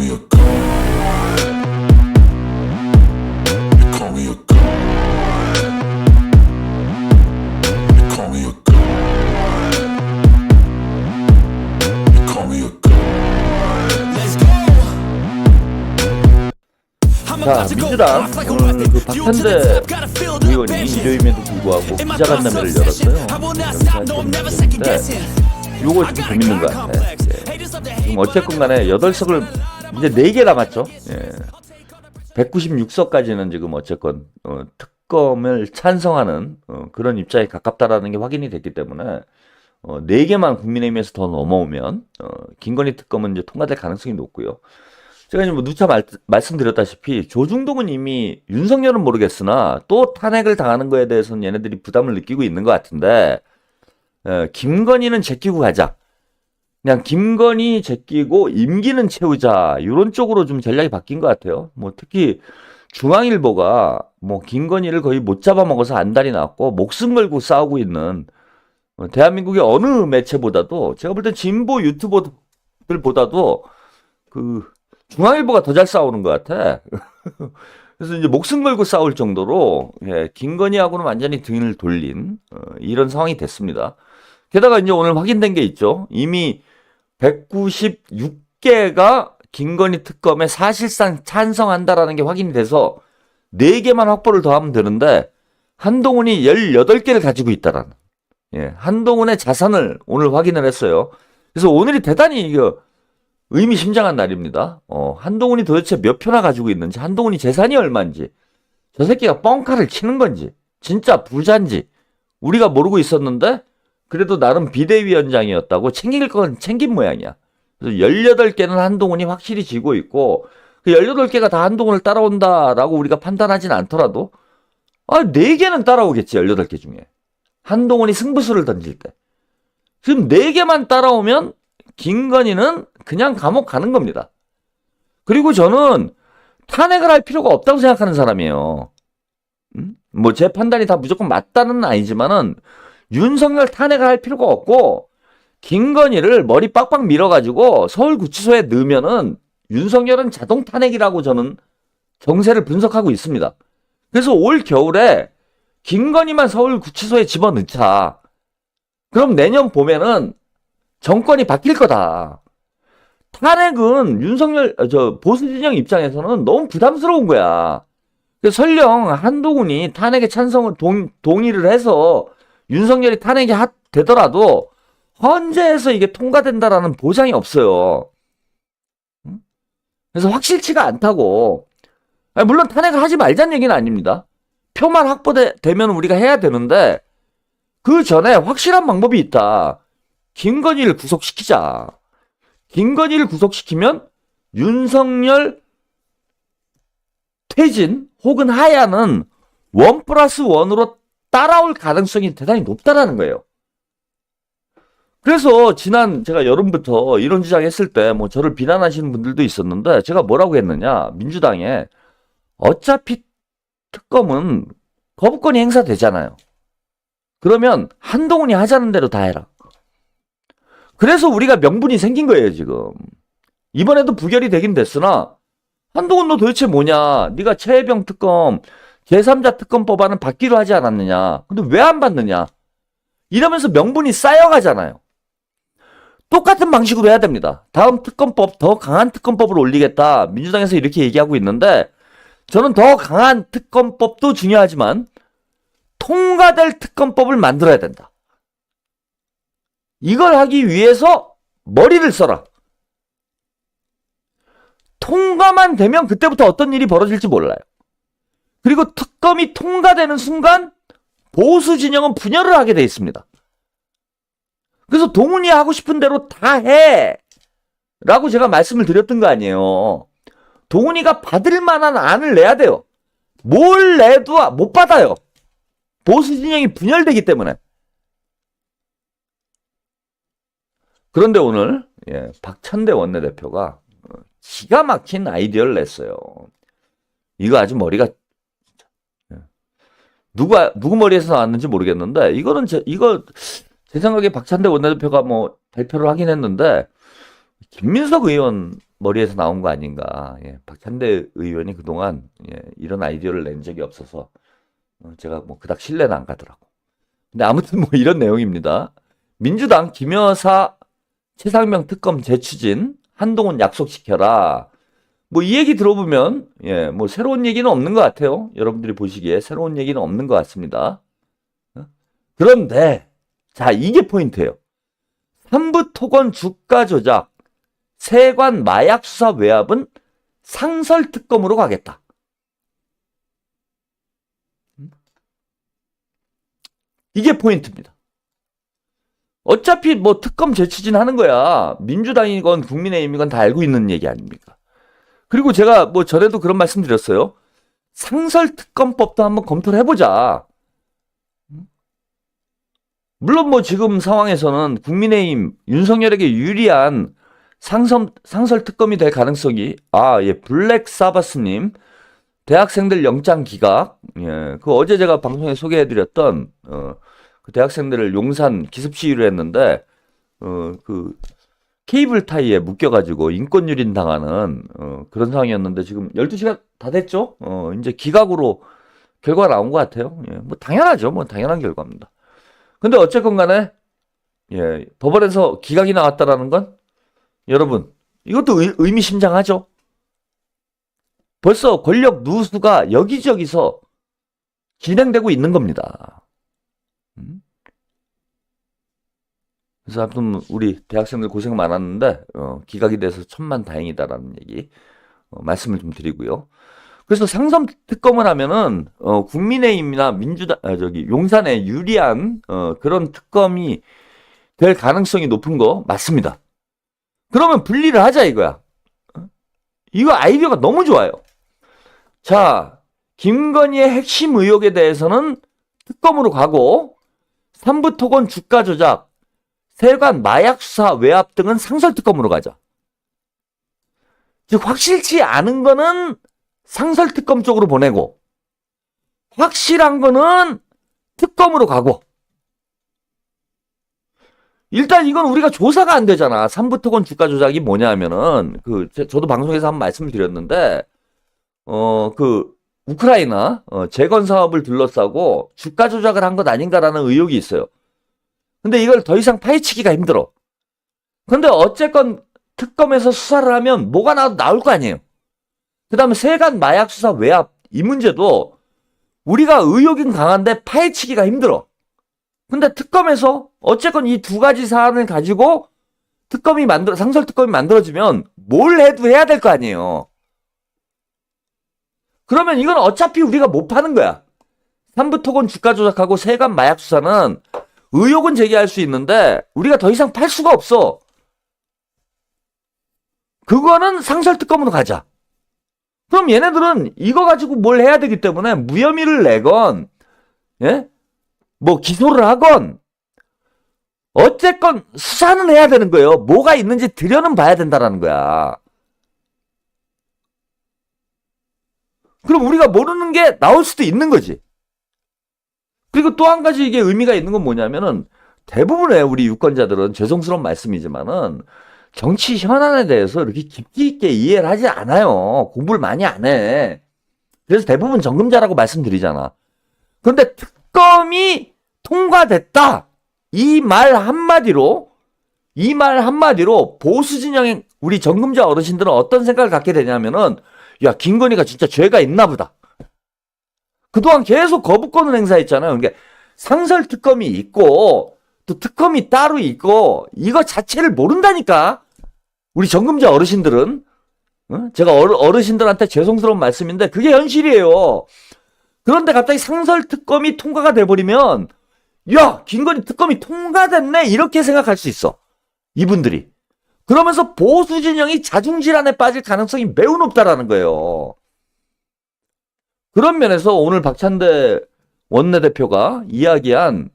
me a god. You call me a god. You call me a god. You call me a god. Let's go. 자, 민주당 오늘 그 박찬대 의원이 일요일에도 불구하고 기자간담회를 열었어요. 영상 좀 있는데 요거 좀 재밌는 것 같아. 지금 어쨌건 간에 8석을 이제 4개 남았죠. 196석까지는 지금 어쨌건 특검을 찬성하는 그런 입장에 가깝다라는 게 확인이 됐기 때문에 4개만 국민의힘에서 더 넘어오면 김건희 특검은 이제 통과될 가능성이 높고요. 제가 이제 뭐 누차 말씀드렸다시피 조중동은 이미 윤석열은 모르겠으나 또 탄핵을 당하는 거에 대해서는 얘네들이 부담을 느끼고 있는 것 같은데 김건희는 제끼고 가자. 그냥 김건희 제끼고 임기는 채우자. 이런 쪽으로 좀 전략이 바뀐 것 같아요. 뭐 특히 중앙일보가 뭐 김건희를 거의 못 잡아먹어서 안달이 났고 목숨 걸고 싸우고 있는 대한민국의 어느 매체보다도 제가 볼 땐 진보 유튜버들보다도 그 중앙일보가 더 잘 싸우는 것 같아. 그래서 이제 목숨 걸고 싸울 정도로 김건희하고는 완전히 등을 돌린 이런 상황이 됐습니다. 게다가 이제 오늘 확인된 게 있죠. 이미 196개가 김건희 특검에 사실상 찬성한다라는 게 확인이 돼서 4개만 확보를 더 하면 되는데 한동훈이 18개를 가지고 있다라는 한동훈의 자산을 오늘 확인을 했어요. 그래서 오늘이 대단히 이거 의미심장한 날입니다. 한동훈이 도대체 몇 표나 가지고 있는지, 한동훈이 재산이 얼마인지, 저 새끼가 뻥카를 치는 건지, 진짜 부자인지 우리가 모르고 있었는데 그래도 나름 비대위원장이었다고 챙길 건 챙긴 모양이야. 그래서 18개는 한동훈이 확실히 쥐고 있고 그 18개가 다 한동훈을 따라온다라고 우리가 판단하진 않더라도 4개는 따라오겠지. 18개 중에. 한동훈이 승부수를 던질 때. 지금 4개만 따라오면 김건희는 그냥 감옥 가는 겁니다. 그리고 저는 탄핵을 할 필요가 없다고 생각하는 사람이에요. 뭐 제 판단이 다 무조건 맞다는 아니지만은 윤석열 탄핵을 할 필요가 없고 김건희를 머리 빡빡 밀어가지고 서울구치소에 넣으면은 윤석열은 자동 탄핵이라고 저는 정세를 분석하고 있습니다. 그래서 올 겨울에 김건희만 서울구치소에 집어넣자. 그럼 내년 봄에는 정권이 바뀔 거다. 탄핵은 윤석열 보수 진영 입장에서는 너무 부담스러운 거야. 설령 한동훈이 탄핵에 찬성을 동의를 해서 윤석열이 탄핵이 되더라도 헌재에서 이게 통과된다라는 보장이 없어요. 그래서 확실치가 않다고. 물론 탄핵을 하지 말자는 얘기는 아닙니다. 표만 확보되면 우리가 해야 되는데 그 전에 확실한 방법이 있다. 김건희를 구속시키자. 김건희를 구속시키면 윤석열 퇴진 혹은 하야는 1+1으로 따라올 가능성이 대단히 높다라는 거예요. 그래서 제가 여름부터 이런 주장했을 때 뭐 저를 비난하시는 분들도 있었는데 제가 뭐라고 했느냐. 민주당에 어차피 특검은 거부권이 행사되잖아요. 그러면 한동훈이 하자는 대로 다 해라. 그래서 우리가 명분이 생긴 거예요, 지금. 이번에도 부결이 되긴 됐으나 한동훈 너 도대체 뭐냐. 네가 최혜병 특검, 제3자 특검 법안은 받기로 하지 않았느냐. 근데 왜 안 받느냐. 이러면서 명분이 쌓여가잖아요. 똑같은 방식으로 해야 됩니다. 다음 특검법, 더 강한 특검법을 올리겠다. 민주당에서 이렇게 얘기하고 있는데 저는 더 강한 특검법도 중요하지만 통과될 특검법을 만들어야 된다. 이걸 하기 위해서 머리를 써라. 통과만 되면 그때부터 어떤 일이 벌어질지 몰라요. 그리고 특검이 통과되는 순간 보수 진영은 분열을 하게 돼 있습니다. 그래서 동훈이 하고 싶은 대로 다 해! 라고 제가 말씀을 드렸던 거 아니에요. 동훈이가 받을 만한 안을 내야 돼요. 뭘 내도 못 받아요. 보수 진영이 분열되기 때문에. 그런데 오늘 박찬대 원내대표가 기가 막힌 아이디어를 냈어요. 이거 아주 머리가 누구 머리에서 나왔는지 모르겠는데 이거 제 생각에 박찬대 원내대표가 뭐 발표를 하긴 했는데 김민석 의원 머리에서 나온 거 아닌가. 예, 박찬대 의원이 그동안 이런 아이디어를 낸 적이 없어서 제가 뭐 그닥 신뢰는 안 가더라고. 근데 아무튼 뭐 이런 내용입니다. 민주당 김여사 최상병 특검 재추진 한동훈 약속시켜라. 뭐 이 얘기 들어보면 뭐 새로운 얘기는 없는 것 같아요. 여러분들이 보시기에 새로운 얘기는 없는 것 같습니다. 그런데 자, 이게 포인트예요. 삼부토건 주가 조작, 세관 마약 수사 외압은 상설 특검으로 가겠다. 이게 포인트입니다. 어차피 뭐 특검 재추진하는 거야. 민주당이건 국민의힘이건 다 알고 있는 얘기 아닙니까? 그리고 제가 뭐 전에도 그런 말씀 드렸어요. 상설 특검법도 한번 검토를 해보자. 물론 뭐 지금 상황에서는 국민의힘 윤석열에게 유리한 상설 특검이 될 가능성이 블랙사바스님 대학생들 영장 기각 그 어제 제가 방송에 소개해드렸던 그 대학생들을 용산 기습 시위를 했는데 그 케이블 타이에 묶여가지고 인권 유린 당하는 그런 상황이었는데 지금 12시가 다 됐죠? 이제 기각으로 결과가 나온 것 같아요. 뭐 당연하죠. 뭐 당연한 결과입니다. 근데 어쨌건 간에 법원에서 기각이 나왔다라는 건 여러분 이것도 의미심장하죠. 벌써 권력 누수가 여기저기서 진행되고 있는 겁니다. 그래서 아무튼 우리 대학생들 고생 많았는데 기각이 돼서 천만 다행이다라는 얘기 말씀을 좀 드리고요. 그래서 상설 특검을 하면은 국민의힘이나 민주당 용산에 유리한 그런 특검이 될 가능성이 높은 거 맞습니다. 그러면 분리를 하자 이거야. 이거 아이디어가 너무 좋아요. 자, 김건희의 핵심 의혹에 대해서는 특검으로 가고 삼부토건 주가 조작, 세관 마약 수사 외압 등은 상설 특검으로 가자. 즉 확실치 않은 거는 상설 특검 쪽으로 보내고 확실한 거는 특검으로 가고. 일단 이건 우리가 조사가 안 되잖아. 삼부토건 주가 조작이 뭐냐면은 저도 방송에서 한번 말씀을 드렸는데 우크라이나 재건 사업을 둘러싸고 주가 조작을 한 것 아닌가라는 의혹이 있어요. 근데 이걸 더 이상 파헤치기가 힘들어. 근데 어쨌건 특검에서 수사를 하면 뭐가 나올 거 아니에요. 그 다음에 세관 마약 수사 외압 이 문제도 우리가 의혹은 강한데 파헤치기가 힘들어. 근데 특검에서 어쨌건 이 두 가지 사안을 가지고 상설 특검이 만들어지면 뭘 해도 해야 될 거 아니에요. 그러면 이건 어차피 우리가 못 파는 거야. 삼부토건 주가 조작하고 세관 마약 수사는 의혹은 제기할 수 있는데 우리가 더 이상 팔 수가 없어. 그거는 상설 특검으로 가자. 그럼 얘네들은 이거 가지고 뭘 해야 되기 때문에 무혐의를 내건 뭐 기소를 하건 어쨌건 수사는 해야 되는 거예요. 뭐가 있는지 들여는 봐야 된다라는 거야. 그럼 우리가 모르는 게 나올 수도 있는 거지. 그리고 또 한 가지 이게 의미가 있는 건 뭐냐면은 대부분의 우리 유권자들은 죄송스러운 말씀이지만은 정치 현안에 대해서 이렇게 깊이 있게 이해를 하지 않아요. 공부를 많이 안 해. 그래서 대부분 정금자라고 말씀드리잖아. 그런데 특검이 통과됐다. 이 말 한마디로 보수 진영의 우리 정금자 어르신들은 어떤 생각을 갖게 되냐면은 야, 김건희가 진짜 죄가 있나 보다. 그동안 계속 거부권을 행사했잖아요. 그러니까 상설 특검이 있고 또 특검이 따로 있고 이거 자체를 모른다니까. 우리 정금자 어르신들은 제가 어르신들한테 죄송스러운 말씀인데 그게 현실이에요. 그런데 갑자기 상설 특검이 통과가 돼버리면 야, 김건희 특검이 통과됐네 이렇게 생각할 수 있어. 이분들이. 그러면서 보수 진영이 자중질환에 빠질 가능성이 매우 높다라는 거예요. 그런 면에서 오늘 박찬대 원내대표가 이야기한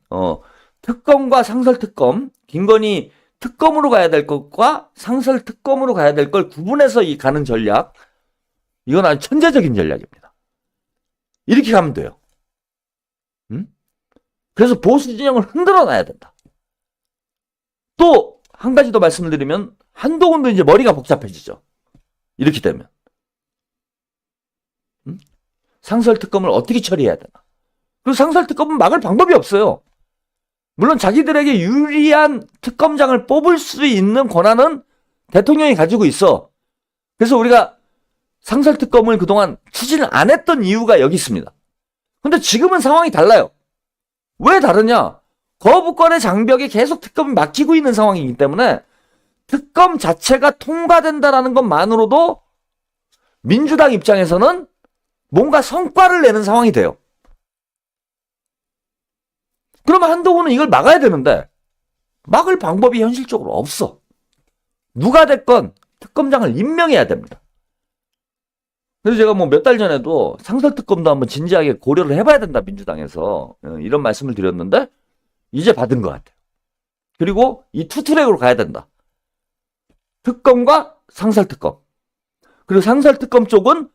특검과 상설특검, 김건희 특검으로 가야 될 것과 상설특검으로 가야 될 걸 구분해서 가는 전략, 이건 아주 천재적인 전략입니다. 이렇게 가면 돼요. 그래서 보수 진영을 흔들어 놔야 된다. 또 한 가지 더 말씀을 드리면 한동훈도 이제 머리가 복잡해지죠. 이렇게 되면. 상설특검을 어떻게 처리해야 되나. 그리고 상설특검은 막을 방법이 없어요. 물론 자기들에게 유리한 특검장을 뽑을 수 있는 권한은 대통령이 가지고 있어. 그래서 우리가 상설특검을 그동안 추진을 안 했던 이유가 여기 있습니다. 근데 지금은 상황이 달라요. 왜 다르냐? 거부권의 장벽에 계속 특검이 막히고 있는 상황이기 때문에 특검 자체가 통과된다라는 것만으로도 민주당 입장에서는 뭔가 성과를 내는 상황이 돼요. 그러면 한동훈은 이걸 막아야 되는데 막을 방법이 현실적으로 없어. 누가 됐건 특검장을 임명해야 됩니다. 그래서 제가 뭐 몇 달 전에도 상설특검도 한번 진지하게 고려를 해봐야 된다, 민주당에서 이런 말씀을 드렸는데 이제 받은 것 같아요. 그리고 이 투트랙으로 가야 된다. 특검과 상설특검. 그리고 상설특검 쪽은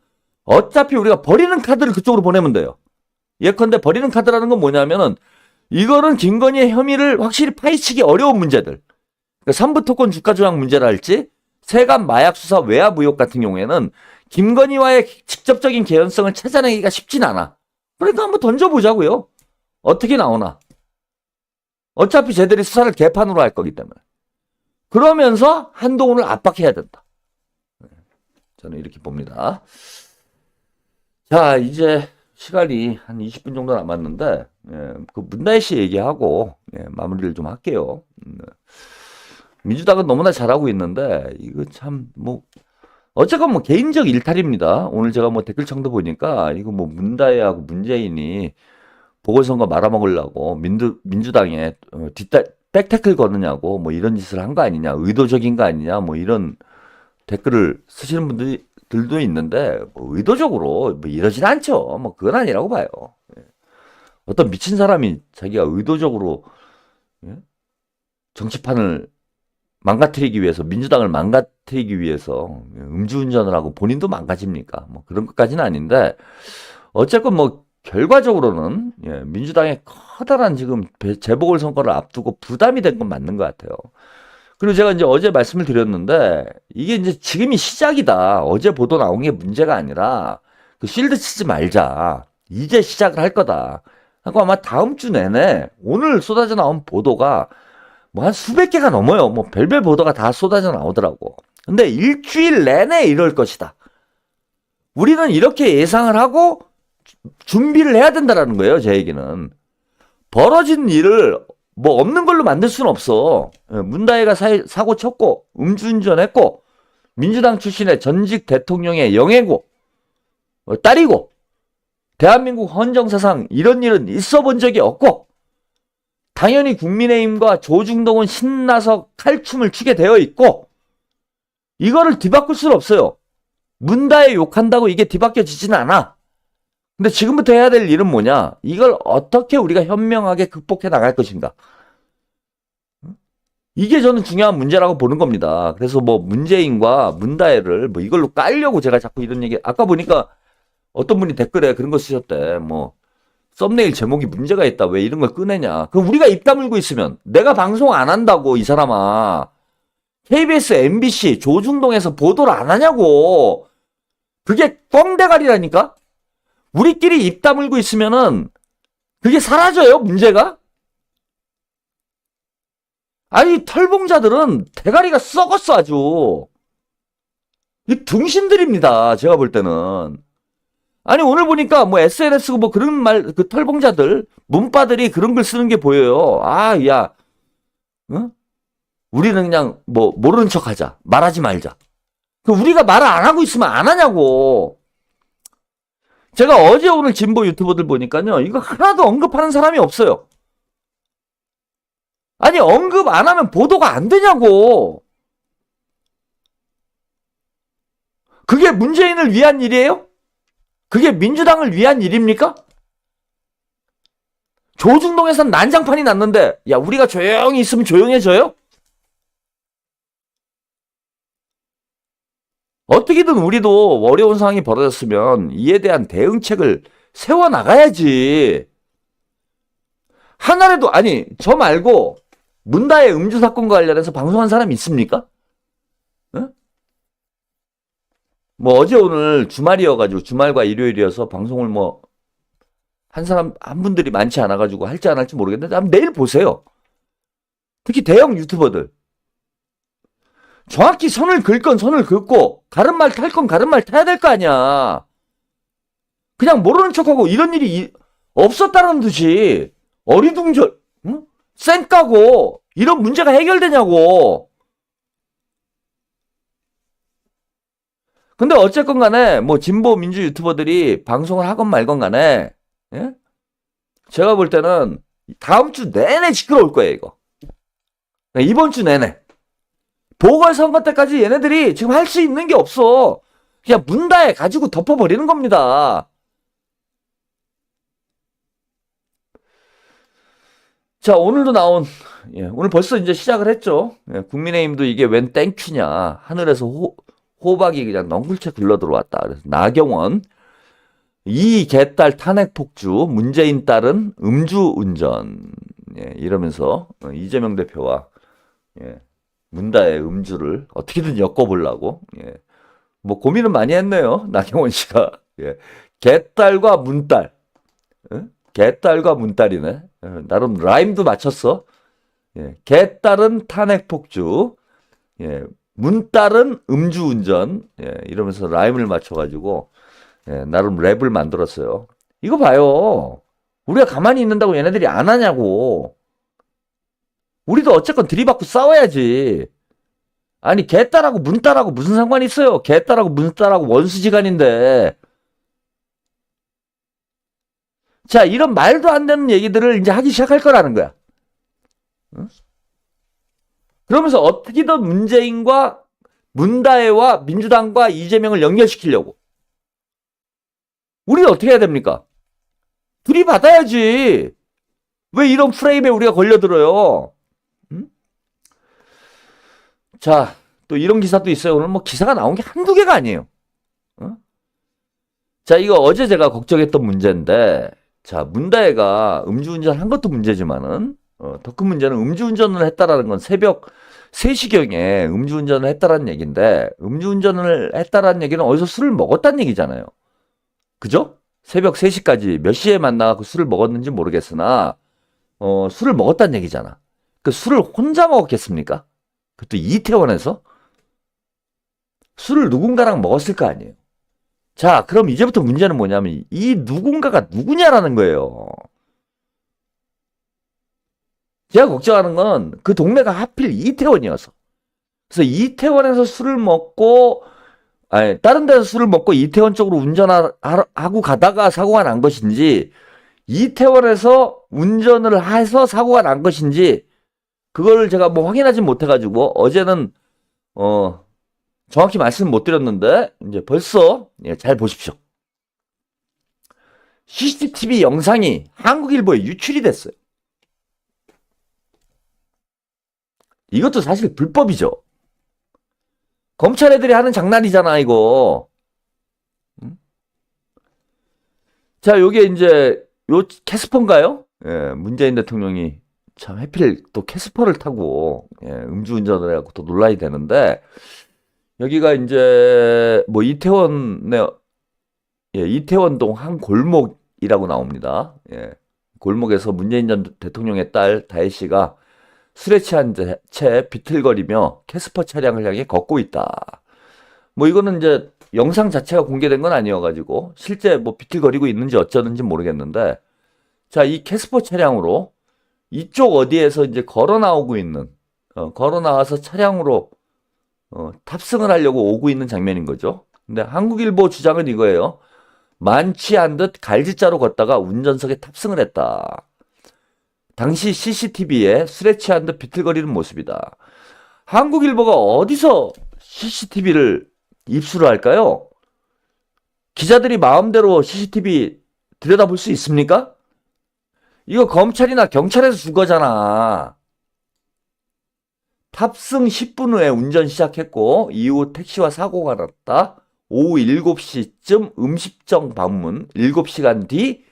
어차피 우리가 버리는 카드를 그쪽으로 보내면 돼요. 예컨대 버리는 카드라는 건 뭐냐면은 이거는 김건희의 혐의를 확실히 파헤치기 어려운 문제들. 그러니까 삼부토건 주가조작 문제랄지 세관 마약 수사 외압 의혹 같은 경우에는 김건희와의 직접적인 개연성을 찾아내기가 쉽진 않아. 그러니까 한번 던져보자고요. 어떻게 나오나. 어차피 쟤들이 수사를 개판으로 할 거기 때문에. 그러면서 한동훈을 압박해야 된다. 저는 이렇게 봅니다. 자, 이제 시간이 한 20분 정도 남았는데 그 문다혜 씨 얘기하고 마무리를 좀 할게요. 민주당은 너무나 잘하고 있는데 이거 참 뭐 어쨌건 뭐 개인적 일탈입니다. 오늘 제가 뭐 댓글창도 보니까 이거 뭐 문다혜하고 문재인이 보궐선거 말아먹으려고 민주당에 백태클 거느냐고 뭐 이런 짓을 한 거 아니냐, 의도적인 거 아니냐, 뭐 이런 댓글을 쓰시는 분들도 있는데 뭐 의도적으로 뭐 이러진 않죠. 뭐 그건 아니라고 봐요. 어떤 미친 사람이 자기가 의도적으로 정치판을 망가뜨리기 위해서, 민주당을 망가뜨리기 위해서 음주운전을 하고 본인도 망가집니까? 뭐 그런 것까지는 아닌데 어쨌건 뭐 결과적으로는 민주당의 커다란 지금 재보궐선거를 앞두고 부담이 된 건 맞는 것 같아요. 그리고 제가 이제 어제 말씀을 드렸는데 이게 이제 지금이 시작이다. 어제 보도 나온 게 문제가 아니라 그 실드 치지 말자. 이제 시작을 할 거다. 하고 아마 다음 주 내내 오늘 쏟아져 나온 보도가 뭐 한 수백 개가 넘어요. 뭐 별별 보도가 다 쏟아져 나오더라고. 근데 일주일 내내 이럴 것이다. 우리는 이렇게 예상을 하고 준비를 해야 된다라는 거예요. 제 얘기는. 벌어진 일을 뭐 없는 걸로 만들 수는 없어. 문다혜가 사고 쳤고 음주운전했고 민주당 출신의 전직 대통령의 영예고 딸이고 대한민국 헌정사상 이런 일은 있어 본 적이 없고 당연히 국민의힘과 조중동은 신나서 칼춤을 추게 되어 있고 이거를 뒤바꿀 수는 없어요. 문다혜 욕한다고 이게 뒤바뀌어지지는 않아. 근데 지금부터 해야 될 일은 뭐냐? 이걸 어떻게 우리가 현명하게 극복해 나갈 것인가? 이게 저는 중요한 문제라고 보는 겁니다. 그래서 뭐 문재인과 문다혜를 뭐 이걸로 깔려고 제가 자꾸 이런 얘기, 아까 보니까 어떤 분이 댓글에 그런 거 쓰셨대. 뭐 썸네일 제목이 문제가 있다. 왜 이런 걸 꺼내냐. 그럼 우리가 입 다물고 있으면 내가 방송 안 한다고 이 사람아. KBS, MBC, 조중동에서 보도를 안 하냐고. 그게 꽝대가리라니까? 우리끼리 입 다물고 있으면은 그게 사라져요, 문제가? 아니, 털봉자들은 대가리가 썩었어, 아주. 이 등신들입니다, 제가 볼 때는. 아니, 오늘 보니까 뭐 SNS고 뭐 그런 그 털봉자들, 문바들이 그런 글 쓰는 게 보여요. 아, 야, 응? 우리는 그냥 뭐 모르는 척 하자. 말하지 말자. 우리가 말을 안 하고 있으면 안 하냐고. 제가 어제 오늘 진보 유튜버들 보니까요. 이거 하나도 언급하는 사람이 없어요. 아니, 언급 안 하면 보도가 안 되냐고. 그게 문재인을 위한 일이에요? 그게 민주당을 위한 일입니까? 조중동에선 난장판이 났는데 야, 우리가 조용히 있으면 조용해져요? 어떻게든 우리도 어려운 상황이 벌어졌으면 이에 대한 대응책을 세워나가야지. 하나라도, 아니, 저 말고 문다혜 음주 사건과 관련해서 방송한 사람이 있습니까? 응? 뭐 어제 오늘 주말이어가지고 주말과 일요일이어서 방송을 뭐 한 분들이 많지 않아가지고 할지 안 할지 모르겠는데 한번 내일 보세요. 특히 대형 유튜버들. 정확히 선을 긋 건 선을 긋고 가른말 탈 건 가른말 타야 될 거 아니야. 그냥 모르는 척하고 이런 일이 없었다는 듯이 어리둥절, 응? 쌩 까고 이런 문제가 해결되냐고. 근데 어쨌건 간에 뭐 진보 민주 유튜버들이 방송을 하건 말건 간에 예? 제가 볼 때는 다음 주 내내 시끄러울 거예요, 이거. 이번 주 내내. 보궐선거 때까지 얘네들이 지금 할 수 있는 게 없어. 그냥 문다에 가지고 덮어버리는 겁니다. 자, 오늘도 나온, 오늘 벌써 이제 시작을 했죠. 국민의힘도 이게 웬 땡큐냐. 하늘에서 호박이 그냥 넝굴채 굴러 들어왔다. 그래서 나경원. 이 개딸 탄핵 폭주, 문재인 딸은 음주운전. 이러면서 이재명 대표와 문다의 음주를 어떻게든 엮어보려고 뭐 고민은 많이 했네요. 나경원 씨가. 개딸과 문딸. 개딸과 문딸이네. 나름 라임도 맞췄어. 개딸은 탄핵 폭주. 문딸은 음주운전. 이러면서 라임을 맞춰가지고 나름 랩을 만들었어요. 이거 봐요. 우리가 가만히 있는다고 얘네들이 안 하냐고. 우리도 어쨌건 들이받고 싸워야지. 아니 개딸하고 문딸하고 무슨 상관이 있어요. 개딸하고 문딸하고 원수지간인데. 자, 이런 말도 안 되는 얘기들을 이제 하기 시작할 거라는 거야. 응? 그러면서 어떻게든 문재인과 문다혜와 민주당과 이재명을 연결시키려고. 우리는 어떻게 해야 됩니까? 들이받아야지. 왜 이런 프레임에 우리가 걸려들어요? 응? 자, 또 이런 기사도 있어요. 오늘 뭐 기사가 나온 게 한두 개가 아니에요. 어? 자, 이거 어제 제가 걱정했던 문제인데, 자, 문다혜가 음주운전 한 것도 문제지만은, 더 큰 문제는 음주운전을 했다라는 건 새벽 3시경에 음주운전을 했다라는 얘기인데, 음주운전을 했다라는 얘기는 어디서 술을 먹었다는 얘기잖아요. 그죠? 새벽 3시까지 몇 시에 만나고 술을 먹었는지 모르겠으나, 술을 먹었다는 얘기잖아. 그 술을 혼자 먹었겠습니까? 그것도 이태원에서? 술을 누군가랑 먹었을 거 아니에요. 자, 그럼 이제부터 문제는 뭐냐면, 이 누군가가 누구냐라는 거예요. 제가 걱정하는 건 그 동네가 하필 이태원이어서. 그래서 이태원에서 술을 먹고, 아니, 다른 데서 술을 먹고 이태원 쪽으로 운전하고 가다가 사고가 난 것인지, 이태원에서 운전을 해서 사고가 난 것인지, 그걸 제가 뭐 확인하진 못해가지고, 어제는, 정확히 말씀 못 드렸는데, 이제 벌써, 잘 보십시오. CCTV 영상이 한국일보에 유출이 됐어요. 이것도 사실 불법이죠. 검찰 애들이 하는 장난이잖아, 이거. 자, 요게 이제, 요 캐스퍼인가요? 문재인 대통령이 참 하필 또 캐스퍼를 타고, 음주운전을 해갖고 또 논란이 되는데, 여기가 이제, 뭐 이태원동 한 골목이라고 나옵니다. 골목에서 문재인 전 대통령의 딸 다혜 씨가 술에 취한 채 비틀거리며 캐스퍼 차량을 향해 걷고 있다. 뭐 이거는 이제 영상 자체가 공개된 건 아니어가지고 실제 뭐 비틀거리고 있는지 어쩌는지 모르겠는데, 자, 이 캐스퍼 차량으로 이쪽 어디에서 이제 걸어 나오고 있는, 걸어 나와서 차량으로 탑승을 하려고 오고 있는 장면인 거죠. 근데 한국일보 주장은 이거예요. 만취한 듯 갈지자로 걷다가 운전석에 탑승을 했다. 당시 CCTV에 술에 취한 듯 비틀거리는 모습이다. 한국일보가 어디서 CCTV를 입수를 할까요? 기자들이 마음대로 CCTV 들여다볼 수 있습니까? 이거 검찰이나 경찰에서 준 거잖아. 탑승 10분 후에 운전 시작했고 이후 택시와 사고가 났다. 오후 7시쯤 음식점 방문, 7시간 뒤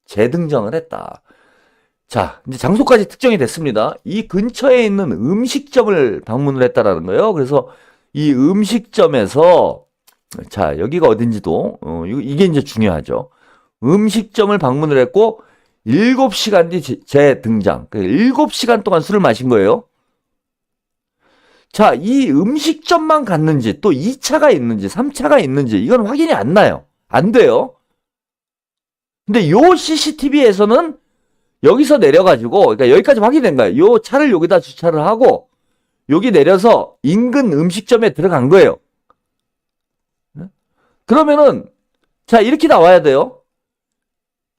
재등정을 했다. 자, 이제 장소까지 특정이 됐습니다. 이 근처에 있는 음식점을 방문을 했다라는 거예요. 그래서 이 음식점에서 자, 여기가 어딘지도, 이게 이제 중요하죠. 음식점을 방문을 했고, 7시간 뒤 재등장. 7시간 동안 술을 마신 거예요. 자, 이 음식점만 갔는지, 또 2차가 있는지, 3차가 있는지, 이건 확인이 안 나요. 안 돼요. 근데 요 CCTV에서는 여기서 내려가지고, 그러니까 여기까지 확인된 거예요. 요 차를 여기다 주차를 하고, 여기 내려서 인근 음식점에 들어간 거예요. 그러면은, 자, 이렇게 나와야 돼요.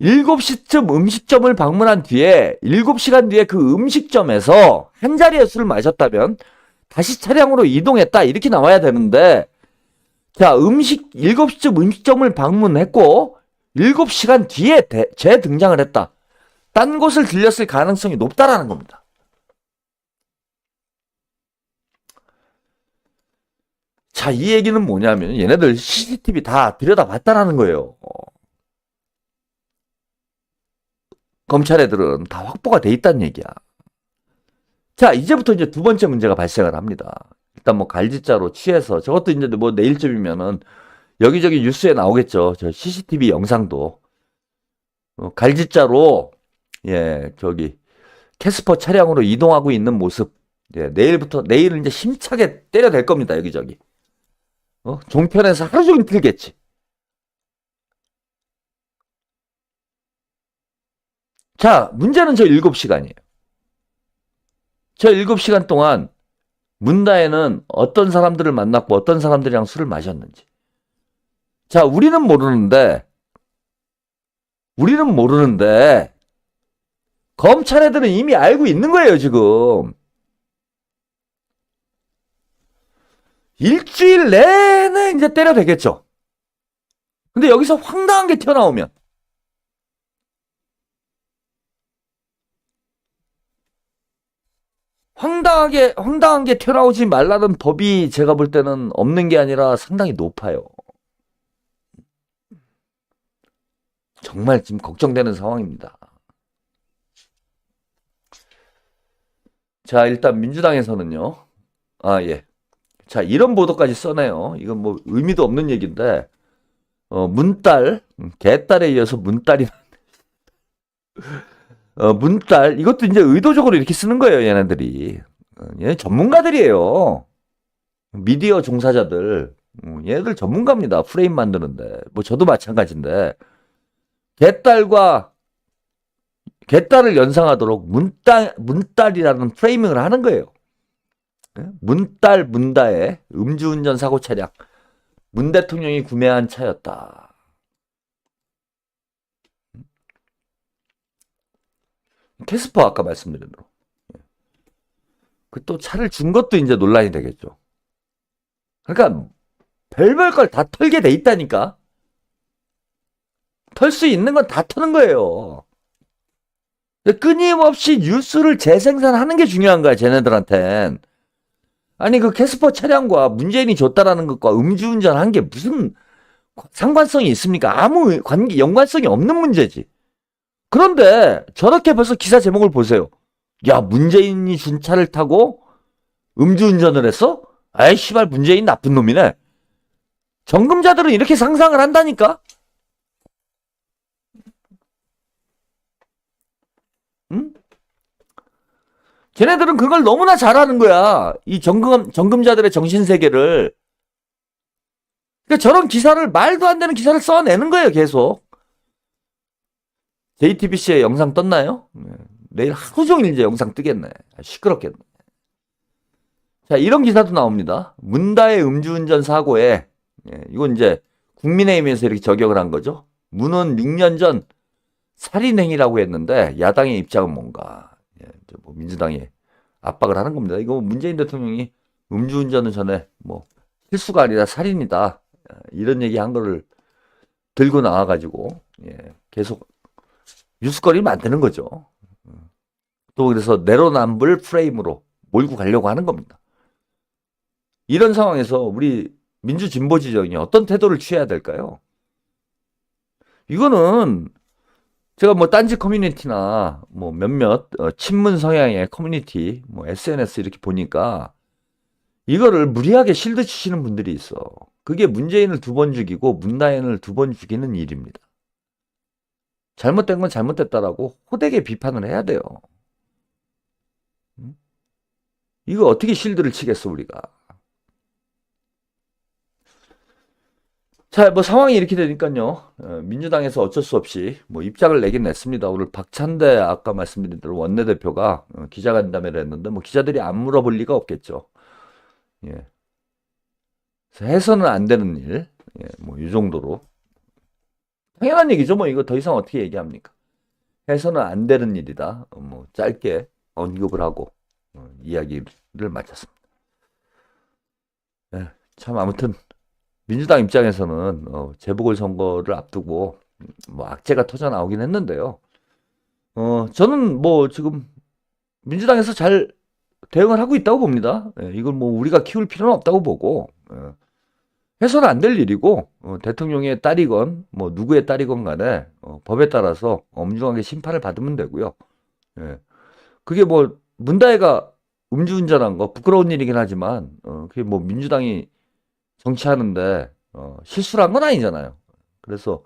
7시쯤 음식점을 방문한 뒤에, 7시간 뒤에 그 음식점에서 한 자리에 술을 마셨다면, 다시 차량으로 이동했다. 이렇게 나와야 되는데, 자, 7시쯤 음식점을 방문했고, 7시간 뒤에 재등장을 했다. 딴 곳을 들렸을 가능성이 높다라는 겁니다. 자, 이 얘기는 뭐냐면 얘네들 CCTV 다 들여다봤다라는 거예요. 검찰 애들은 다 확보가 돼 있다는 얘기야. 자, 이제부터 이제 두 번째 문제가 발생을 합니다. 일단 뭐 갈지자로 취해서 저것도 이제 뭐 내일쯤이면은 여기저기 뉴스에 나오겠죠. 저 CCTV 영상도. 갈지자로 예, 저기 캐스퍼 차량으로 이동하고 있는 모습. 예, 내일은 이제 힘차게 때려댈 겁니다. 여기저기. 종편에서 하루 종일 틀겠지. 자, 문제는 저 7시간이에요. 저 7시간 동안 문다에는 어떤 사람들을 만났고 어떤 사람들이랑 술을 마셨는지. 자, 우리는 모르는데 검찰 애들은 이미 알고 있는 거예요, 지금. 일주일 내내 이제 때려대겠죠. 근데 여기서 황당한 게 튀어나오면 황당한 게 튀어나오지 말라는 법이 제가 볼 때는 없는 게 아니라 상당히 높아요. 정말 지금 걱정되는 상황입니다. 자, 일단 민주당에서는요. 아, 예. 자, 이런 보도까지 써내요. 이건 뭐 의미도 없는 얘기인데, 문딸, 개딸에 이어서 문딸이, 문딸, 이것도 이제 의도적으로 이렇게 쓰는 거예요, 얘네들이. 얘네 전문가들이에요. 미디어 종사자들. 얘네들 전문가입니다. 프레임 만드는데. 뭐 저도 마찬가지인데. 개딸을 연상하도록 문딸이라는 프레이밍을 하는 거예요. 문다의 음주운전 사고 차량. 문 대통령이 구매한 차였다. 캐스퍼 아까 말씀드린 대로. 그 또 차를 준 것도 이제 논란이 되겠죠. 그러니까 별별 걸 다 털게 돼 있다니까. 털 수 있는 건 다 터는 거예요. 끊임없이 뉴스를 재생산하는 게 중요한 거야, 쟤네들한텐. 아니, 그 캐스퍼 차량과 문재인이 줬다라는 것과 음주운전 한 게 무슨 상관성이 있습니까? 아무 연관성이 없는 문제지. 그런데 저렇게 벌써 기사 제목을 보세요. 야, 문재인이 준 차를 타고 음주운전을 했어? 아이, 씨발, 문재인 나쁜 놈이네. 정금자들은 이렇게 상상을 한다니까? 응? 걔네들은 그걸 너무나 잘하는 거야. 이 정금자들의 정신세계를. 그러니까 저런 기사를, 말도 안 되는 기사를 써내는 거예요, 계속. JTBC에 영상 떴나요? 내일 하루 종일 이제 영상 뜨겠네. 시끄럽겠네. 자, 이런 기사도 나옵니다. 문다의 음주운전 사고에, 이건 이제 국민의힘에서 이렇게 저격을 한 거죠. 문은 6년 전 살인행위라고 했는데 야당의 입장은 뭔가. 뭐 민주당이 압박을 하는 겁니다. 이거 문재인 대통령이 음주운전은 전에 뭐 실수가 아니라 살인이다. 이런 얘기 한 거를 들고 나와가지고 계속 뉴스거리 만드는 거죠. 또 그래서 내로남불 프레임으로 몰고 가려고 하는 겁니다. 이런 상황에서 우리 민주진보지정이 어떤 태도를 취해야 될까요? 이거는 제가 뭐 딴지 커뮤니티나 뭐 몇몇 친문 성향의 커뮤니티, 뭐 SNS 이렇게 보니까 이거를 무리하게 실드 치시는 분들이 있어. 그게 문재인을 2번 죽이고 문다현을 2번 죽이는 일입니다. 잘못된 건 잘못됐다라고 호되게 비판을 해야 돼요. 이거 어떻게 실드를 치겠어 우리가. 자, 뭐 상황이 이렇게 되니까요. 민주당에서 어쩔 수 없이 뭐 입장을 내긴 냈습니다. 오늘 박찬대 아까 말씀드린 대로 원내대표가 기자간담회를 했는데 뭐 기자들이 안 물어볼 리가 없겠죠. 예. 그래서 해서는 안 되는 일, 예, 뭐 이 정도로 당연한 얘기죠. 뭐 이거 더 이상 어떻게 얘기합니까? 해서는 안 되는 일이다. 뭐 짧게 언급을 하고 이야기를 마쳤습니다. 예, 참 아무튼 민주당 입장에서는 재보궐선거를 앞두고 뭐 악재가 터져 나오긴 했는데요. 저는 뭐 지금 민주당에서 잘 대응을 하고 있다고 봅니다. 예, 이걸 뭐 우리가 키울 필요는 없다고 보고 해서는 안 될 일이고 대통령의 딸이건 뭐 누구의 딸이건 간에 법에 따라서 엄중하게 심판을 받으면 되고요. 예, 그게 뭐 문다혜가 음주운전한 거 부끄러운 일이긴 하지만 그게 뭐 민주당이 정치하는데 실수를 한 건 아니잖아요. 그래서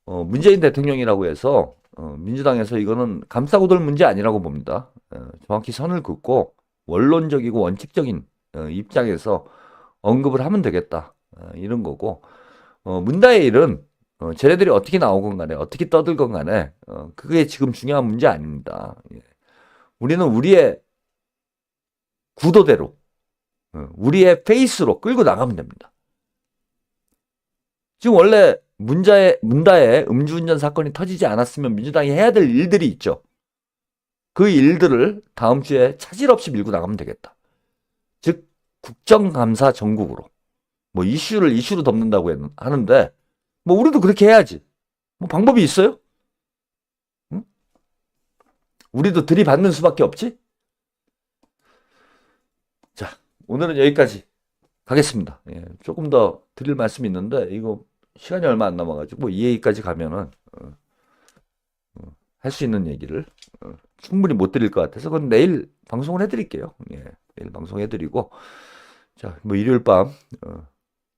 문재인 대통령이라고 해서 민주당에서 이거는 감싸고 돌 문제 아니라고 봅니다. 정확히 선을 긋고 원론적이고 원칙적인 입장에서 언급을 하면 되겠다. 이런 거고 문다의 일은 쟤네들이 어떻게 나오건 간에 어떻게 떠들건 간에 그게 지금 중요한 문제 아닙니다. 예. 우리는 우리의 구도대로 우리의 페이스로 끌고 나가면 됩니다. 지금 원래 문다의 음주운전 사건이 터지지 않았으면 민주당이 해야 될 일들이 있죠. 그 일들을 다음 주에 차질 없이 밀고 나가면 되겠다. 즉 국정감사 전국으로 뭐 이슈로 덮는다고 하는데 뭐 우리도 그렇게 해야지. 뭐 방법이 있어요? 응? 우리도 들이받는 수밖에 없지? 자, 오늘은 여기까지 가겠습니다. 예, 조금 더 드릴 말씀이 있는데 이거 시간이 얼마 안 남아가지고 이 얘기까지 가면은 할 수 있는 얘기를 충분히 못 드릴 것 같아서 그건 내일 방송을 해드릴게요. 예, 내일 방송해드리고 자, 뭐 일요일 밤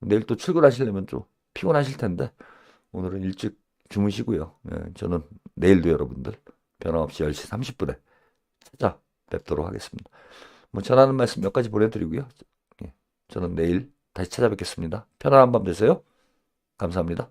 내일 또 출근하시려면 좀 피곤하실 텐데 오늘은 일찍 주무시고요. 예, 저는 내일도 여러분들 변함없이 10시 30분에 찾아뵙도록 하겠습니다. 뭐 전하는 말씀 몇 가지 보내드리고요. 예, 저는 내일 다시 찾아뵙겠습니다. 편안한 밤 되세요. 감사합니다.